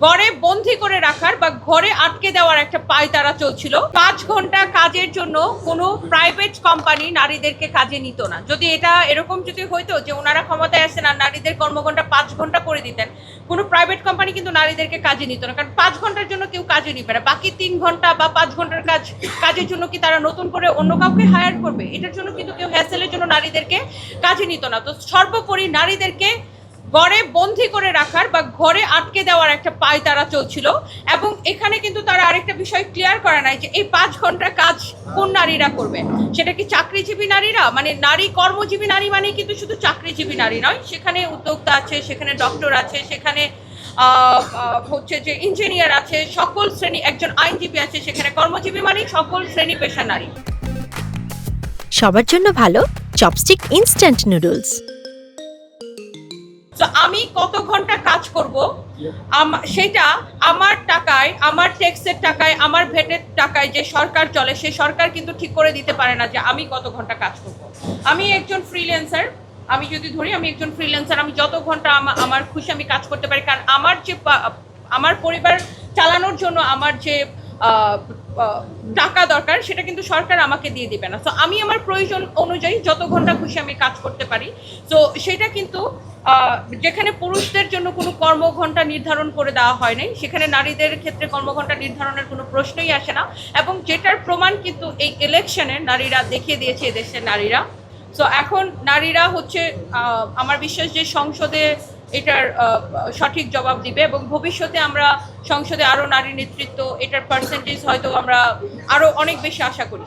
ঘরে বন্দি করে রাখার বা ঘরে আটকে দেওয়ার একটা পায়তারা চলছিল। 5 ঘন্টা কাজের জন্য কোনো প্রাইভেট কোম্পানি নারীদেরকে কাজে নিত না। যদি এটা এরকম যদি হইতো যে ওনারা ক্ষমতায় আসেন আর নারীদের কর্মঘণ্টা 5 ঘন্টা করে দিতেন, কোনো প্রাইভেট কোম্পানি কিন্তু নারীদেরকে কাজে নিত না, কারণ 5 ঘন্টার জন্য কেউ কাজে নিবে না। বাকি 3 ঘন্টা বা 5 ঘন্টার কাজের জন্য কি তারা নতুন করে অন্য কাউকে হায়ার করবে? এটার জন্য কিন্তু কেউ হ্যাসেলের জন্য নারীদেরকে কাজে নিত না। তো সর্বোপরি নারীদেরকে ঘরে বন্দি করে রাখার বা ঘরে আটকে দেওয়ার একটা পায়তারা চলছিল। এবং এখানে কিন্তু তারা আরেকটা বিষয় ক্লিয়ার করে নাই যে এই 5 ঘন্টা কাজ কোন নারীরা করবে। সেটা কি চাকরিজীবী নারীরা, মানে নারী কর্মজীবী নারী মানে কিন্তু শুধু চাকরিজীবী নারী নয়, সেখানে উদ্যোক্তা আছে, সেখানে ডক্টর আছে, সেখানে হচ্ছে যে ইঞ্জিনিয়ার আছে, সকল শ্রেণী, একজন আইনজীবী আছে, সেখানে কর্মজীবী মানে সকল শ্রেণী পেশা নারী। সবার জন্য ভালো চপস্টিক ইনস্ট্যান্ট নুডলস। তো আমি কত ঘন্টা কাজ করব সেটা আমার টাকায়, আমার ট্যাক্সের টাকায়, আমার ভ্যাটের টাকায় যে সরকার চলে, সেই সরকার কিন্তু ঠিক করে দিতে পারে না যে আমি কত ঘন্টা কাজ করব। আমি একজন ফ্রিল্যান্সার, আমি যদি ধরি আমি একজন ফ্রিল্যান্সার, আমি যত ঘন্টা আমার খুশি আমি কাজ করতে পারি, কারণ আমার যে আমার পরিবার চালানোর জন্য আমার যে টাকা দরকার সেটা কিন্তু সরকার আমাকে দিয়ে দিবে না। তো আমি আমার প্রয়োজন অনুযায়ী যত ঘন্টা খুশি আমি কাজ করতে পারি। তো সেটা কিন্তু যেখানে পুরুষদের জন্য কোনো কর্মঘণ্টা নির্ধারণ করে দেওয়া হয় নাই, সেখানে নারীদের ক্ষেত্রে কর্মঘণ্টা নির্ধারণের কোনো প্রশ্নই আসে না। এবং যেটার প্রমাণ কিন্তু এই ইলেকশনে নারীরা দেখিয়ে দিয়েছে, এদেশের নারীরা। তো এখন নারীরা হচ্ছে আমার বিশ্বাস যে সংসদে এটার সঠিক জবাব দিবে এবং ভবিষ্যতে আমরা সংসদে আরো নারী নেতৃত্ব, এটার পার্সেন্টেজ হয়তো আমরা আরো অনেক বেশি আশা করি।